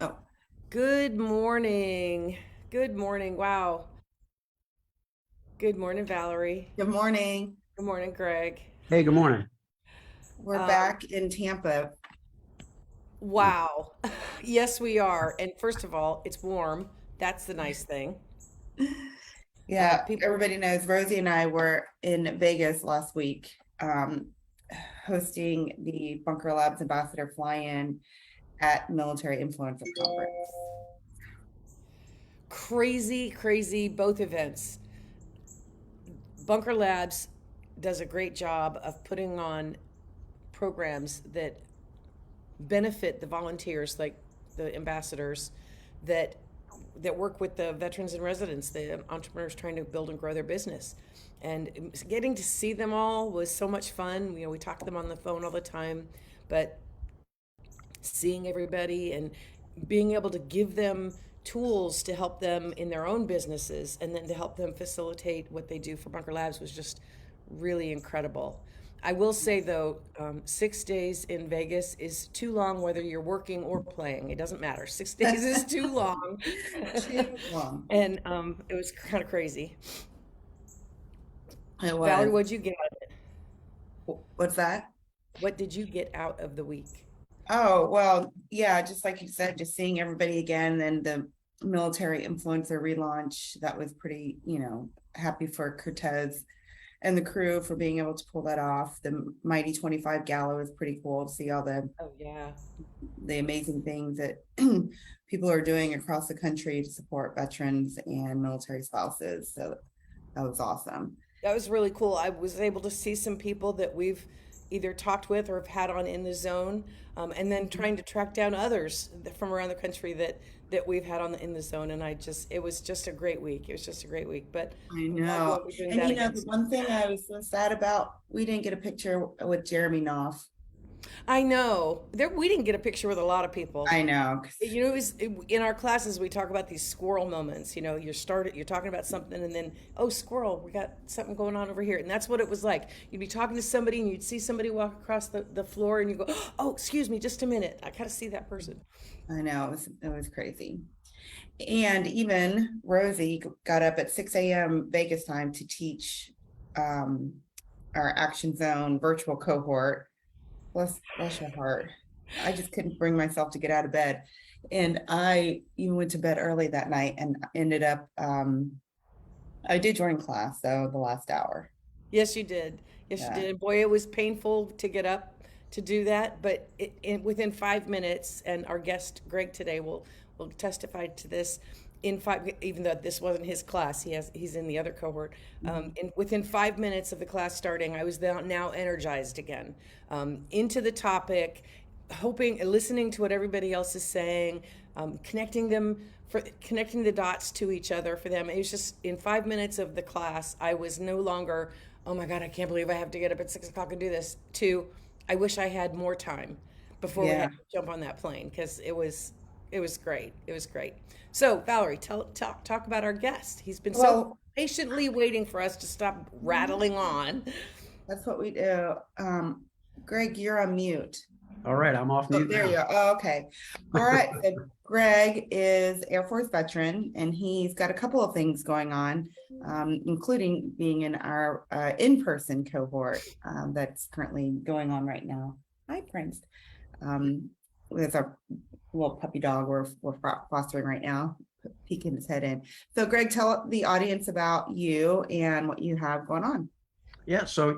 Oh, Good morning. Good morning. Wow. Good morning, Valerie. good morning. Good morning, Greg. Hey, good morning. We're Um, back in Tampa. wow. Yes, we are. And first of all, it's warm. That's the nice thing. Yeah, People, everybody knows Rosie and I were in Vegas last week, hosting the Bunker Labs Ambassador fly-in at Military Influencer Conference. crazy, crazy, both events. Bunker Labs does a great job of putting on programs that benefit the volunteers, like the ambassadors, that that work with the veterans and residents, the entrepreneurs trying to build and grow their business. And getting to see them all was so much fun. We talk to them on the phone all the time, but seeing everybody and being able to give them tools to help them in their own businesses and then to help them facilitate what they do for Bunker Labs was just really incredible. I will say though, 6 days in Vegas is too long whether you're working or playing. It doesn't matter. 6 days is too long. Too long. And it was kind of crazy. It Valerie, was. what'd you get? What's that? What did you get out of the week? Oh, well, yeah, just like you said, just seeing everybody again and the military influencer relaunch, that was pretty, happy for Cortez and the crew for being able to pull that off. The Mighty 25 Gala was pretty cool to see all Oh yeah. the amazing things that people are doing across the country to support veterans and military spouses. So that was awesome. That was really cool. I was able to see some people that we've either talked with or have had on in the zone, and then trying to track down others from around the country that we've had on in the zone. And it was just a great week. It was just a great week. But I I'm glad we know. won't be doing And that the again. one thing I was so sad about, we didn't get a picture with Jeremy Knopf. I know there we didn't get a picture with a lot of people. I know. In our classes we talk about these squirrel moments. You're talking about something, and then oh, squirrel, we got something going on over here, and that's what it was like. You'd be talking to somebody, and you'd see somebody walk across the floor, and you go, oh, excuse me, just a minute, I gotta see that person. I know. It was crazy. And even Rosie got up at 6 a.m. Vegas time to teach um, our Action Zone virtual cohort. Bless your heart. I just couldn't bring myself to get out of bed. And I even went to bed early that night and ended up, I did join class though, the last hour. Yes, you did. Yes, you Yeah. did. Boy, it was painful to get up to do that, but within 5 minutes, and our guest Greg today will testify to this. In five, even though this wasn't his class, he's in the other cohort. Within 5 minutes of the class starting, I was now energized again, into the topic, hoping, listening to what everybody else is saying, connecting the dots to each other for them. It was just in 5 minutes of the class, I was no longer, oh my God, I can't believe I have to get up at 6 o'clock and do this, to, I wish I had more time before we Yeah. had to jump on that plane, because it was great. It was great. So Valerie, talk about our guest. He's been so Well, patiently waiting for us to stop rattling on. that's what we do. Greg, you're on mute. All right, I'm off Oh, mute there you now. are. Oh, okay. All right. So Greg is Air Force veteran, and he's got a couple of things going on, including being in our in-person cohort that's currently going on right now. Hi, Prince. With our little puppy dog we're fostering right now, peeking his head in. So, Greg, tell the audience about you and what you have going on. Yeah, so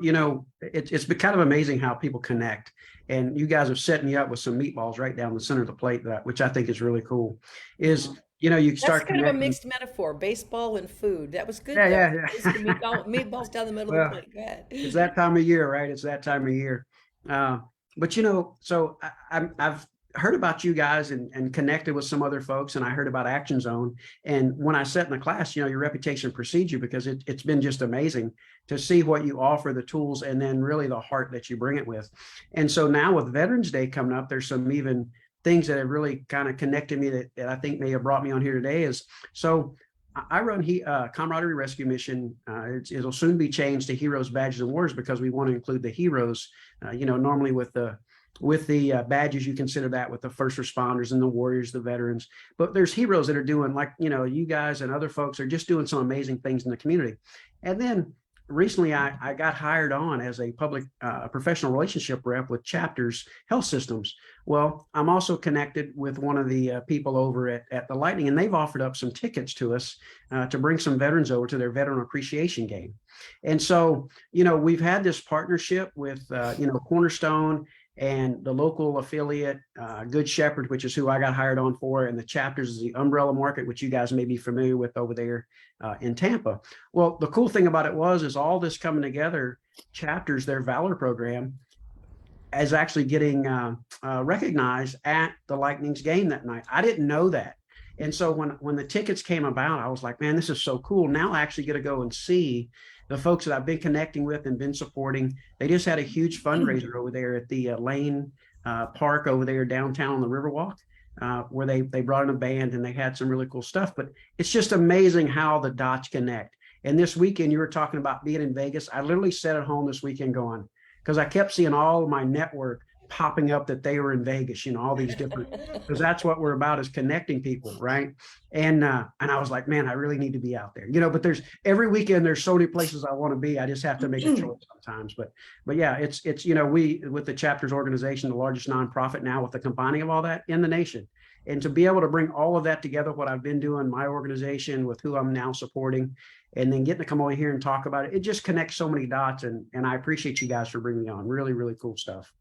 it's been kind of amazing how people connect, and you guys are setting me up with some meatballs right down the center of the plate, which I think is really cool. Is you That's start kind of a connecting. mixed metaphor, baseball and food. That was good Yeah, though. yeah, Just the yeah. meatballs down the middle of the Well, plate. Go it's ahead. that time of year, right? It's that time of year. Uh, but so I've heard about you guys and connected with some other folks, and I heard about Action Zone. And when I sat in the class, your reputation precedes you because it's been just amazing to see what you offer, the tools, and then really the heart that you bring it with. And so now with Veterans Day coming up, there's some even things that have really kind of connected me that I think may have brought me on here today. Is so I run Camaraderie Rescue Mission. It'll soon be changed to Heroes, Badges, and Wars because we want to include the heroes. Normally with the with the badges, you consider that with the first responders and the warriors, the veterans, but there's heroes that are doing like, you guys and other folks are just doing some amazing things in the community. And then recently I got hired on as a public professional relationship rep with Chapters Health Systems. Well, I'm also connected with one of the people over at the Lightning, and they've offered up some tickets to us to bring some veterans over to their veteran appreciation game. And so, we've had this partnership with, Cornerstone and the local affiliate, Good Shepherd, which is who I got hired on for, and the Chapters is the umbrella market, which you guys may be familiar with over there in Tampa. Well, the cool thing about it is all this coming together. Chapters, their Valor program, is actually getting recognized at the Lightning's game that night. I didn't know that. And so when the tickets came about, I was like, man, this is so cool. Now I actually get to go and see the folks that I've been connecting with and been supporting. They just had a huge fundraiser over there at the Lane Park over there downtown on the Riverwalk, where they brought in a band and they had some really cool stuff. But it's just amazing how the dots connect. And this weekend, you were talking about being in Vegas. I literally sat at home this weekend going, because I kept seeing all of my network popping up that they were in Vegas, all these different, because that's what we're about, is connecting people, right? And I was like, man, I really need to be out there, but there's every weekend, there's so many places I want to be. I just have to make a choice sometimes. But yeah, it's we, with the Chapters organization, the largest nonprofit now, with the combining of all that in the nation. And to be able to bring all of that together, what I've been doing, my organization with who I'm now supporting, and then getting to come over here and talk about it, it just connects so many dots. And I appreciate you guys for bringing me on. Really, really cool stuff.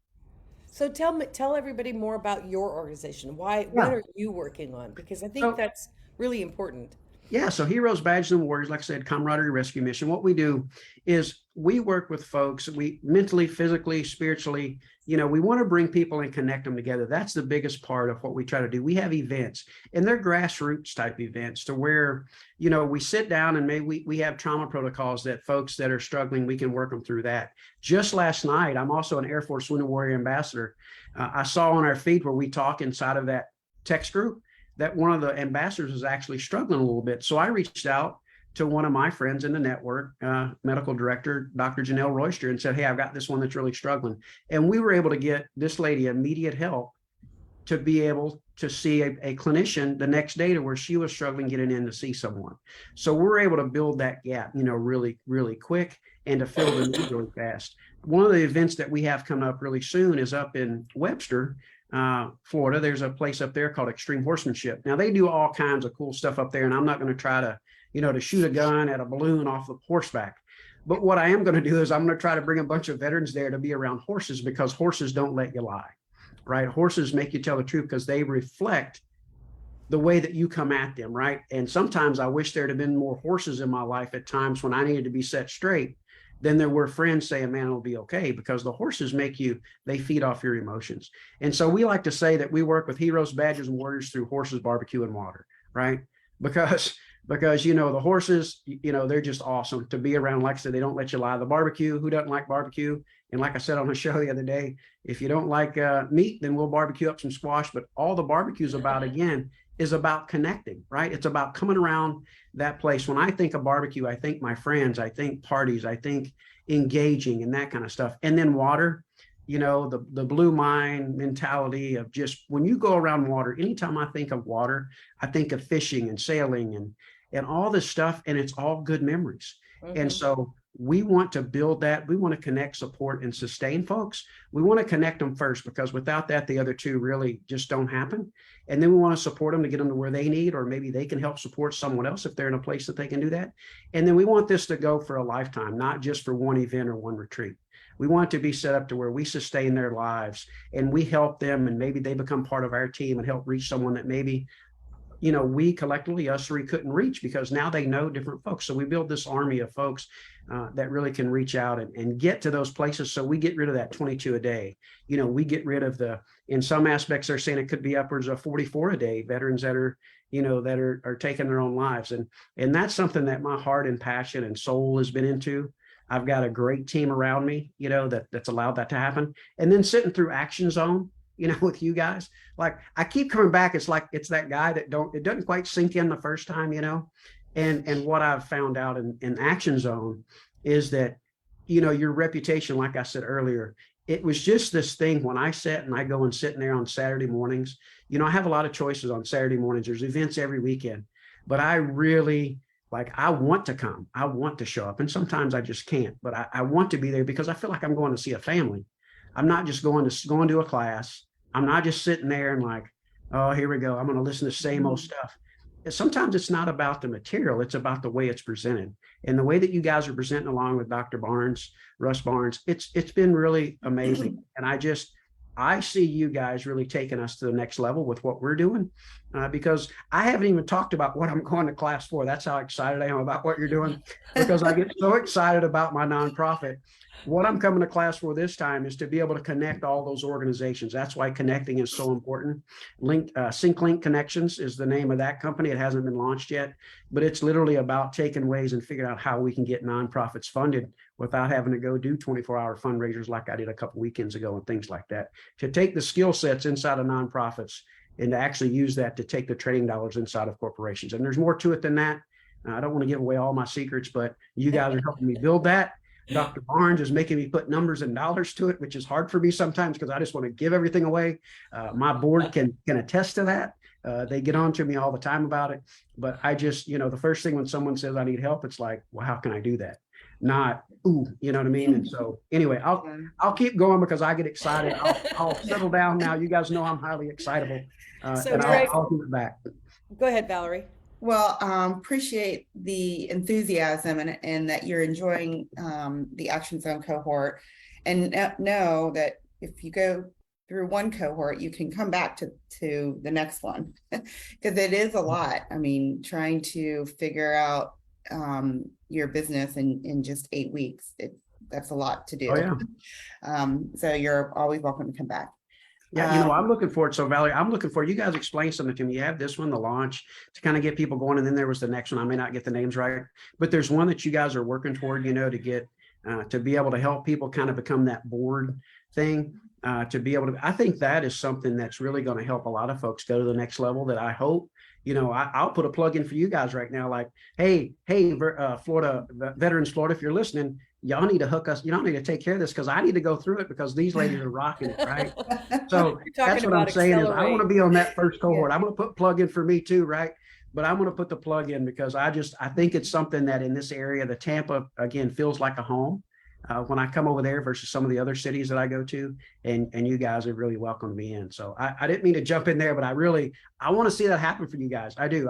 So tell everybody more about your organization. What are you working on? Because I think that's really important. Yeah, so Heroes, Badges, and Warriors, like I said, camaraderie rescue mission. What we do is we work with folks, we mentally, physically, spiritually, we want to bring people and connect them together. That's the biggest part of what we try to do. We have events, and they're grassroots type events to where, we sit down and maybe we have trauma protocols that folks that are struggling, we can work them through that. Just last night, I'm also an Air Force Wounded Warrior Ambassador. I saw on our feed where we talk inside of that text group that one of the ambassadors is actually struggling a little bit. So I reached out to one of my friends in the network, medical director, Dr. Janelle Royster, and said, hey, I've got this one that's really struggling. And we were able to get this lady immediate help to be able to see a clinician the next day to where she was struggling getting in to see someone. So we're able to build that gap, really, really quick, and to fill the need really fast. One of the events that we have coming up really soon is up in Webster, Florida. There's a place up there called Extreme Horsemanship. Now they do all kinds of cool stuff up there, and I'm not going to try to, to shoot a gun at a balloon off the horseback. But what I am going to do is I'm going to try to bring a bunch of veterans there to be around horses, because horses don't let you lie, right? Horses make you tell the truth because they reflect the way that you come at them, right? And sometimes I wish there'd have been more horses in my life at times when I needed to be set straight. Then there were friends saying, man, it'll be okay, because the horses they feed off your emotions. And so we like to say that we work with Heroes, Badges, and Warriors through horses, barbecue, and water, right? Because the horses, they're just awesome to be around. Like I said, they don't let you lie. The barbecue, who doesn't like barbecue? And like I said on the show the other day, if you don't like meat, then we'll barbecue up some squash. But all the barbecue's about, again, is about connecting, right? It's about coming around that place. When I think of barbecue, I think my friends, I think parties, I think engaging and that kind of stuff. And then water, the blue mine mentality of just, when you go around water, anytime I think of water, I think of fishing and sailing and all this stuff, and it's all good memories. Mm-hmm. And so we want to build that. We want to connect, support, and sustain folks. We want to connect them first, because without that, the other two really just don't happen. And then we want to support them to get them to where they need, or maybe they can help support someone else if they're in a place that they can do that. And then we want this to go for a lifetime, not just for one event or one retreat. We want to be set up to where we sustain their lives and we help them, and maybe they become part of our team and help reach someone that maybe, we collectively, us three, couldn't reach, because now they know different folks. So we build this army of folks that really can reach out and get to those places. So we get rid of that 22 a day. We get rid of in some aspects, they're saying it could be upwards of 44 a day, veterans that are, that are taking their own lives. And that's something that my heart and passion and soul has been into. I've got a great team around me, that's allowed that to happen. And then sitting through Action Zone, with you guys, like I keep coming back. It's like, it's that guy that it doesn't quite sink in the first time, and what I've found out in Action Zone is that, your reputation, like I said earlier, it was just this thing when I sat and I go and sit in there on Saturday mornings. I have a lot of choices on Saturday mornings. There's events every weekend, but I really I want to come. I want to show up. And sometimes I just can't, but I want to be there because I feel like I'm going to see a family. I'm not just going to a class. I'm not just sitting there and oh, here we go. I'm going to listen to the same old stuff. And sometimes it's not about the material. It's about the way it's presented. And the way that you guys are presenting along with Dr. Barnes, Russ Barnes, it's been really amazing. And I see you guys really taking us to the next level with what we're doing, because I haven't even talked about what I'm going to class for. That's how excited I am about what you're doing, because I get so excited about my nonprofit. What I'm coming to class for this time is to be able to connect all those organizations. That's why connecting is so important. SyncLink Connections is the name of that company. It hasn't been launched yet, but it's literally about taking ways and figuring out how we can get nonprofits funded without having to go do 24-hour fundraisers like I did a couple weekends ago and things like that. To take the skill sets inside of nonprofits and to actually use that to take the training dollars inside of corporations. And there's more to it than that. I don't want to give away all my secrets, but you guys are helping me build that. Dr. Barnes is making me put numbers and dollars to it, which is hard for me sometimes because I just want to give everything away. My board can attest to that. They get on to me all the time about it. But I just, the first thing when someone says I need help, it's like, well, how can I do that? Not, ooh, you know what I mean? And so anyway, I'll keep going because I get excited. I'll settle down now. You guys know I'm highly excitable. So and Greg, I'll give it back. Go ahead, Valerie. Well, appreciate the enthusiasm and that you're enjoying the Action Zone cohort, and know that if you go through one cohort, you can come back to the next one because it is a lot. I mean, trying to figure out your business in just 8 weeks, that's a lot to do. Oh, yeah. So you're always welcome to come back. Yeah, I'm looking forward. So Valerie, I'm looking forward. You guys explain something to me. You have this one, the launch, to kind of get people going. And then there was the next one. I may not get the names right, but there's one that you guys are working toward, to get, to be able to help people kind of become that board thing, to be able to, I think that is something that's really going to help a lot of folks go to the next level that I hope, I'll put a plug in for you guys right now. Like, hey, Florida, Veterans Florida, if you're listening, y'all need to hook us. Y'all need to take care of this because I need to go through it because these ladies are rocking it, right? So that's what I'm saying is I want to be on that first cohort. I'm going to put plug in for me too, right? But I'm going to put the plug in because I think it's something that in this area, the Tampa, again, feels like a home when I come over there versus some of the other cities that I go to, and you guys have really welcomed me in. So I didn't mean to jump in there, but I want to see that happen for you guys. I do.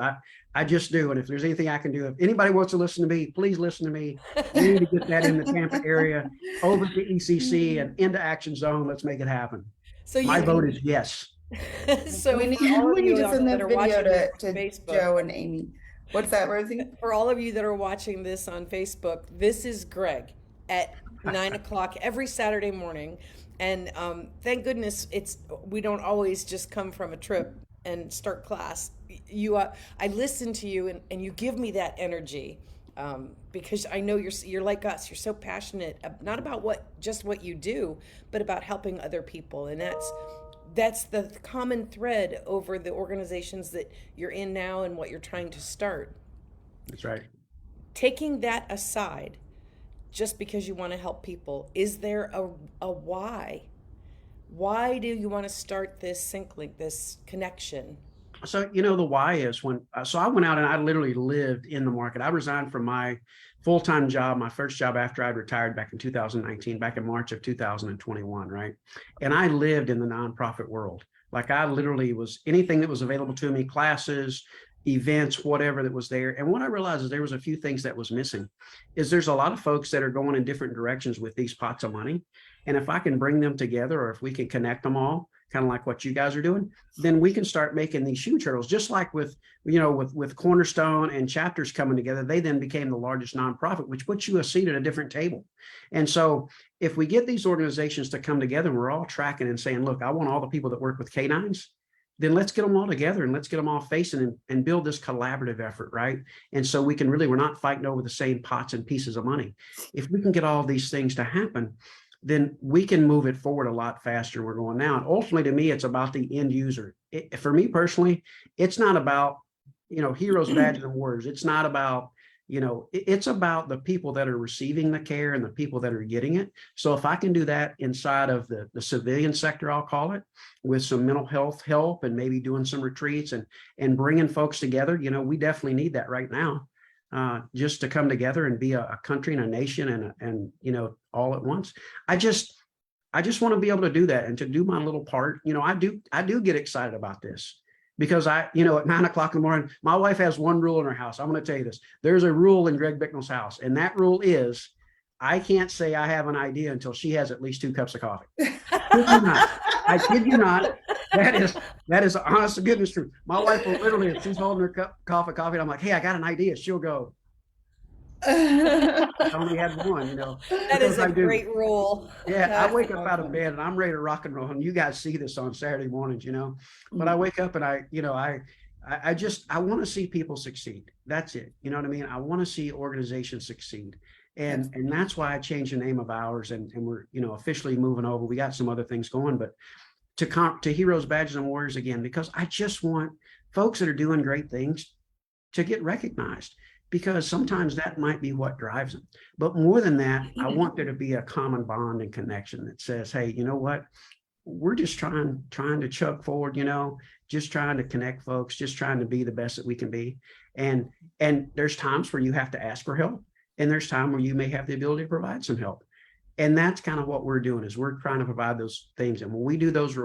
I just do. And if there's anything I can do, if anybody wants to listen to me, please listen to me. We need to get that in the Tampa area over to ECC and into Action Zone. Let's make it happen. So my vote is yes. So we need to send that video to Joe and Amy. What's that, Rosie? For all of you that are watching this on Facebook, this is Greg at 9:00 every Saturday morning. And thank goodness we don't always just come from a trip and start class. I listen to you and you give me that energy because I know you're like us. You're so passionate, not about just what you do, but about helping other people. And that's the common thread over the organizations that you're in now and what you're trying to start. That's right. Taking that aside, just because you want to help people, is there a why? Why do you want to start this SyncLink, this connection? So, the why is so I went out and I literally lived in the market. I resigned from my full-time job, my first job after I'd retired back in 2019, back in March of 2021, right? And I lived in the nonprofit world. Like I literally was anything that was available to me, classes, events, whatever that was there. And what I realized is there was a few things that was missing. There's a lot of folks that are going in different directions with these pots of money. And if I can bring them together, or if we can connect them all, kind of like what you guys are doing, then we can start making these huge hurdles. Just like with Cornerstone and Chapters coming together, they then became the largest nonprofit, which puts you a seat at a different table. And so if we get these organizations to come together and we're all tracking and saying, look, I want all the people that work with canines, then let's get them all together and let's get them all facing and build this collaborative effort, right? And so we're not fighting over the same pots and pieces of money. If we can get all these things to happen, then we can move it forward a lot faster than we're going now. And ultimately, to me, it's about the end user. For me personally, it's not about, heroes, badges, and words. It's not about, it's about the people that are receiving the care and the people that are getting it. So if I can do that inside of the civilian sector, I'll call it, with some mental health help and maybe doing some retreats and bringing folks together, we definitely need that right now, just to come together and be a country and a nation and all at once. I just want to be able to do that and to do my little part. I do get excited about this. Because at 9 o'clock in the morning, my wife has one rule in her house. I'm going to tell you this. There's a rule in Greg Bicknell's house. And that rule is I can't say I have an idea until she has at least 2 cups of coffee. I kid you not. That is honest to goodness truth. My wife will literally, if she's holding her cup of coffee, and I'm like, hey, I got an idea. She'll go, I only had one, That is a great rule. Yeah, I wake up out of bed and I'm ready to rock and roll. And you guys see this on Saturday mornings, but I wake up and I want to see people succeed. That's it. You know what I mean? I want to see organizations succeed. And that's why I changed the name of ours and we're, officially moving over. We got some other things going, but to Heroes, Badges, and Warriors again, because I just want folks that are doing great things to get recognized. Because sometimes that might be what drives them. But more than that, I want there to be a common bond and connection that says, hey, you know what? We're just trying to chug forward, just trying to connect folks, just trying to be the best that we can be. And there's times where you have to ask for help. And there's time where you may have the ability to provide some help. And that's kind of what we're doing is we're trying to provide those things. And when we do those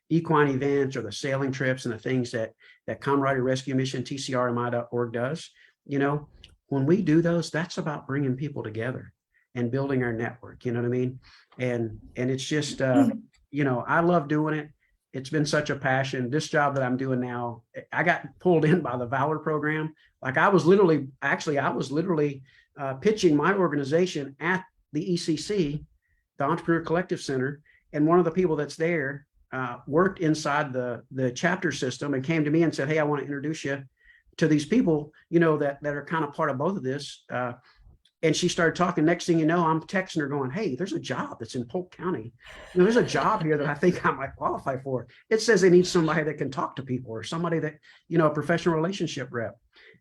equine events or the sailing trips and the things that Camaraderie Rescue Mission, TCRMI.org does, when we do those, that's about bringing people together and building our network, you know what I mean? And it's just, I love doing it. It's been such a passion. This job that I'm doing now, I got pulled in by the Valor program. Like I was literally pitching my organization at the ECC, the Entrepreneur Collective Center. And one of the people that's there worked inside the chapter system and came to me and said, hey, I want to introduce you to these people, that are kind of part of both of this. And she started talking. Next thing you know, I'm texting her going, hey, there's a job that's in Polk County. There's a job here that I think I might qualify for. It says they need somebody that can talk to people or somebody that, a professional relationship rep.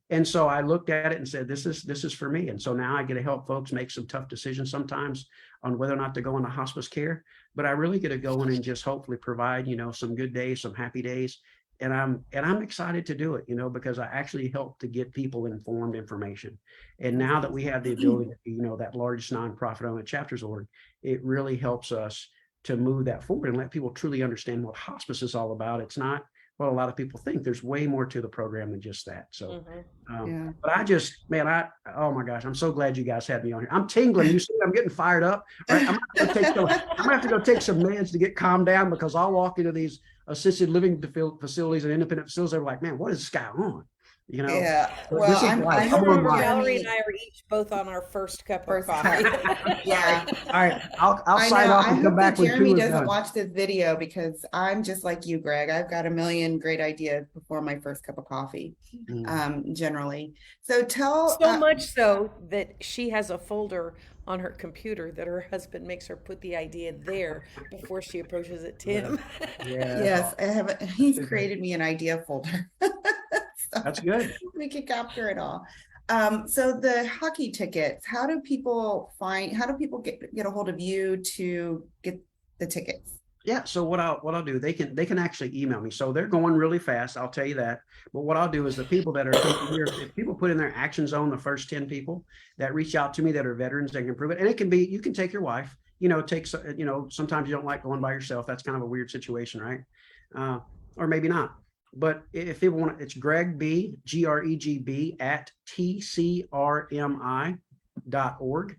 And so I looked at it and said, this is for me. And so now I get to help folks make some tough decisions sometimes on whether or not to go into hospice care. But I really get to go in and just hopefully provide, some good days, some happy days. And I'm excited to do it, because I actually help to get people informed information. And now that we have the ability to be, that largest nonprofit on the chapters org, it really helps us to move that forward and let people truly understand what hospice is all about. It's not what a lot of people think. There's way more to the program than just that. So, but oh my gosh, I'm so glad you guys had me on here. I'm tingling. You see, I'm getting fired up. Right? I'm gonna have to go take some meds to get calmed down because I'll walk into these assisted living facilities and independent facilities. They're like, man, what is this guy on? Yeah. Well, I remember Valerie and I are each both on our first cup of coffee. Yeah. All right. I'll sign off and come back when Jeremy doesn't watch this video because I'm just like you, Greg. I've got a million great ideas before my first cup of coffee, generally. So much so that she has a folder on her computer that her husband makes her put the idea there before she approaches it to him. Yeah. Yes, I have. He's created me an idea folder. So that's good. We can capture it all. So the hockey tickets, how do people get a hold of you to get the tickets? Yeah. So what I'll do, they can actually email me. So they're going really fast. I'll tell you that. But what I'll do is the people that are here, if people put in their action zone, the first 10 people that reach out to me that are veterans, they can prove it. And it can be, you can take your wife, sometimes you don't like going by yourself. That's kind of a weird situation, right? Or maybe not. But if people want, it's Greg B, GREGB at TCRMI.org.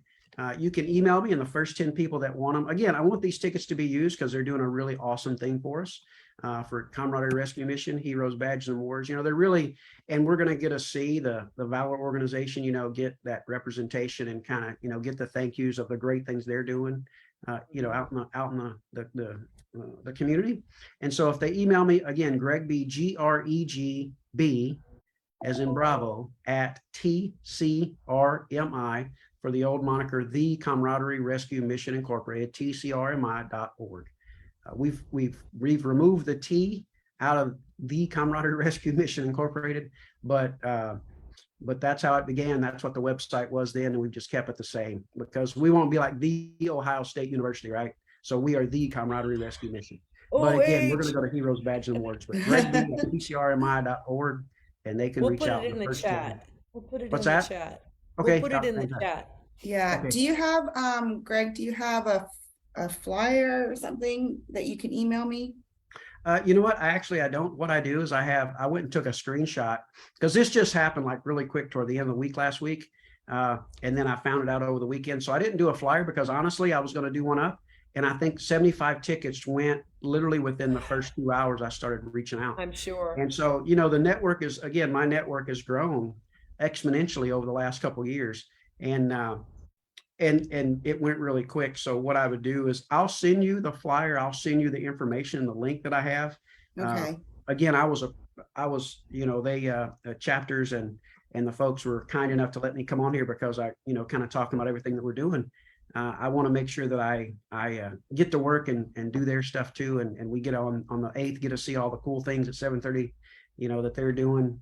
You can email me and the first 10 people that want them. Again, I want these tickets to be used because they're doing a really awesome thing for us, for Camaraderie Rescue Mission, Heroes, Badges, and Wars. They're really, and we're going to get to see the Valor organization, get that representation and kind of, get the thank yous of the great things they're doing, out in the community. And so if they email me again, Greg B, GREGB, as in Bravo, at TCRMI, for the old moniker, the Camaraderie Rescue Mission Incorporated, TCRMI.org. We've removed the T out of the Camaraderie Rescue Mission Incorporated, but but that's how it began. That's what the website was then, and we've just kept it the same because we want to be like the Ohio State University, right? So we are the Camaraderie Rescue Mission. But again, we're going to go to Heroes Badge and Awards. But Greg B at tcrmi.org, and they can We'll reach put out it in the the first chat. We'll put it What's in the that? chat. Okay. We'll put it in the fantastic. chat. Yeah. Okay. Do you have, Greg, do you have a flyer or something that you can email me? You know what? I don't. What I do is I went and took a screenshot because this just happened like really quick toward the end of the week last week. And then I found it out over the weekend. So I didn't do a flyer because honestly, I was going to do one up. And I think 75 tickets went literally within the first 2 hours. I started reaching out. I'm sure. And so, you know, the network is, again, my network has grown exponentially over the last couple of years. And it went really quick. So what I would do is I'll send you the flyer. I'll send you the information, the link that I have. Okay. Again, I was, you know, the chapters and the folks were kind enough to let me come on here because I, you know, kind of talking about everything that we're doing. I want to make sure that I get to work and do their stuff too. And we get on the 8th, get to see all the cool things at 7:30, you know, that they're doing.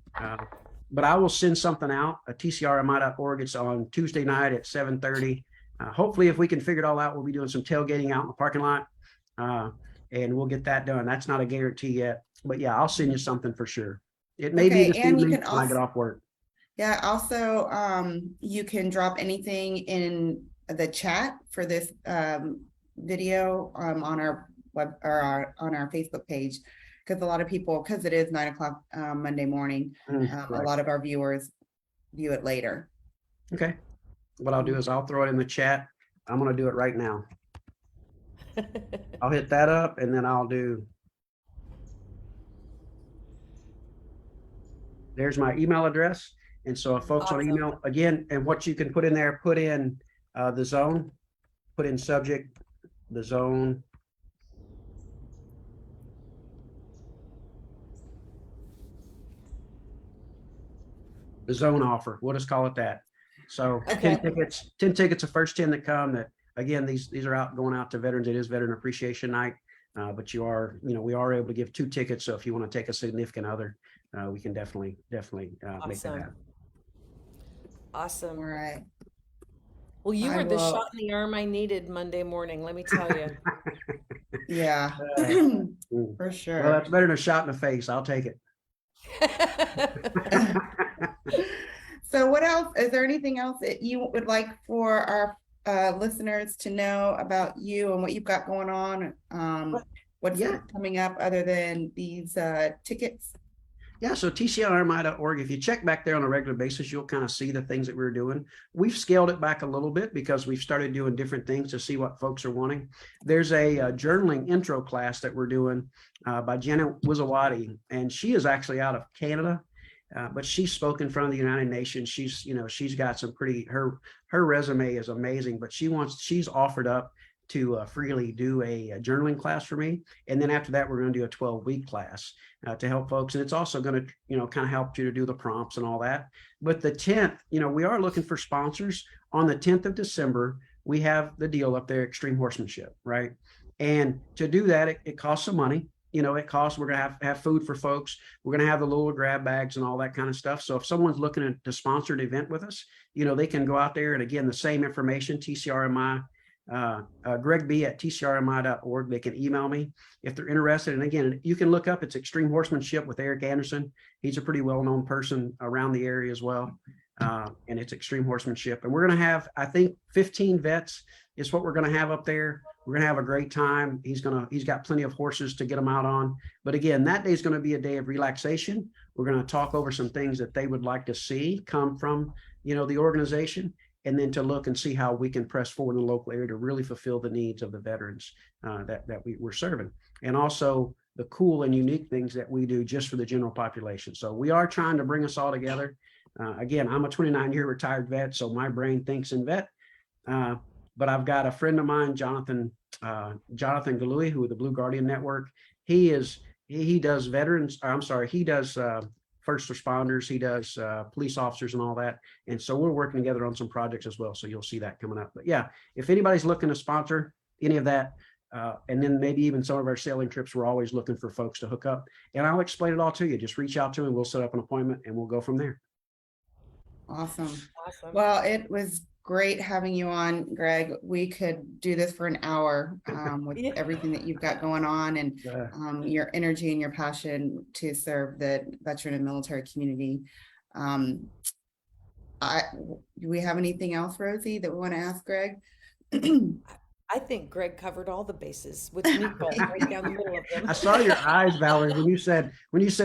But I will send something out at tcrmi.org. It's on Tuesday night at 7:30. Hopefully, if we can figure it all out, we'll be doing some tailgating out in the parking lot, and we'll get that done. That's not a guarantee yet, but yeah, I'll send you something for sure. It may be this and you evening can when I get off work. Yeah, also, you can drop anything in the chat for this video on our web or on our Facebook page, because a lot of people, because it is 9 o'clock Monday morning, a Right. lot of our viewers view it later. Okay. What I'll do is I'll throw it in the chat. I'm going to do it right now. I'll hit that up and then I'll do. There's my email address. And so if folks want to Awesome. email again, and what you can put in there, put in the zone, put in subject, the zone. The zone offer. We'll just call it that. So Okay. 10 tickets, the first 10 that come that, again, these are out going out to veterans. It is Veteran Appreciation Night. But we are able to give 2 tickets. So if you want to take a significant other, we can definitely make that Awesome. happen. All Awesome. right. Well, you I were the will- shot in the arm I needed Monday morning, let me tell you. Yeah, Mm. for Well, sure. that's better than a shot in the face. I'll take it. So what else? Is there anything else that you would like for our listeners to know about you and what you've got going on? What's Yeah. coming up other than these tickets? Yeah, so tcrmi.org, if you check back there on a regular basis, you'll kind of see the things that we're doing. We've scaled it back a little bit because we've started doing different things to see what folks are wanting. There's a journaling intro class that we're doing by Jenna Wizawati, and she is actually out of Canada, but she's spoken in front of the United Nations. She's got some her resume is amazing, but she's offered up to freely do a journaling class for me. And then after that, we're going to do a 12-week class to help folks. And it's also going to, kind of help you to do the prompts and all that. But the 10th, we are looking for sponsors. On the 10th of December, we have the deal up there, Extreme Horsemanship, right? And to do that, it costs some money. It costs, we're going to have food for folks. We're going to have the little grab bags and all that kind of stuff. So if someone's looking to sponsor an event with us, they can go out there. And again, the same information, TCRMI, Greg B at tcrmi.org. They can email me if they're interested. And again, you can look up, it's Extreme Horsemanship with Eric Anderson. He's a pretty well-known person around the area as well. And it's Extreme Horsemanship. And we're going to have, I think, 15 vets is what we're going to have up there. We're going to have a great time. He's got plenty of horses to get them out on. But again, that day is going to be a day of relaxation. We're going to talk over some things that they would like to see come from, the organization. And then to look and see how we can press forward in the local area to really fulfill the needs of the veterans that we're serving. And also the cool and unique things that we do just for the general population. So we are trying to bring us all together. Again, I'm a 29-year retired vet, so my brain thinks in vet. But I've got a friend of mine, Jonathan Galui, who with the Blue Guardian Network. He does veterans, he does first responders, he does police officers and all that. And so we're working together on some projects as well. So you'll see that coming up. But yeah, if anybody's looking to sponsor any of that, and then maybe even some of our sailing trips, we're always looking for folks to hook up. And I'll explain it all to you. Just reach out to me, we'll set up an appointment and we'll go from there. Awesome. Awesome. Well, it was great having you on, Greg. We could do this for an hour with Yeah. everything that you've got going on and Yeah. your energy and your passion to serve the veteran and military community. Um, do we have anything else, Rosie, that we want to ask Greg? I think Greg covered all the bases with meatballs right down the middle of them. I saw your eyes, Valerie, when you said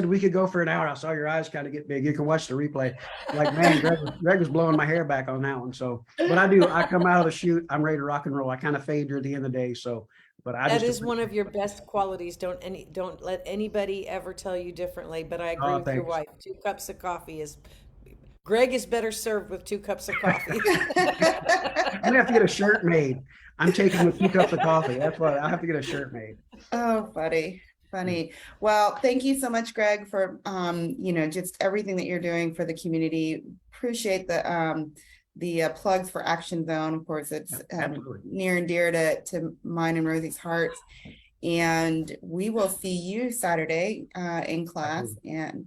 we could go for an hour. I saw your eyes kind of get big. You can watch the replay. Like, man, Greg was blowing my hair back on that one. So, but I come out of the shoot, I'm ready to rock and roll. I kind of fade near the end of the day. So, but That is one of your best qualities. Don't let anybody ever tell you differently. But I agree with your thanks. wife. 2 cups of coffee is Greg is better served with 2 cups of coffee. I'm gonna have to get a shirt made. I'm taking with 2 cups of coffee. That's what I have to get a shirt made. Oh, funny. Well, thank you so much, Greg, for just everything that you're doing for the community. Appreciate the plugs for Action Zone. Of course, it's near and dear to mine and Rosie's hearts. And we will see you Saturday in class. And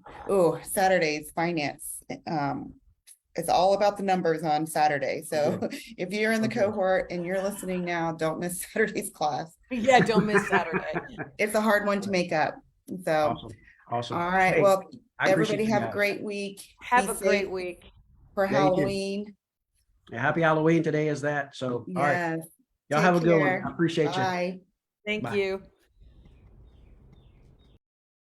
Saturday's finance. It's all about the numbers on Saturday. So if you're in the cohort and you're listening now, don't miss Saturday's class. Yeah, don't miss Saturday. It's a hard one to make up. So awesome. All right. Hey, well, everybody have a great week. Have a great week for Halloween. Yeah, happy Halloween. Today is that. So yes. all right. Y'all have a good one. I appreciate you. Thank you.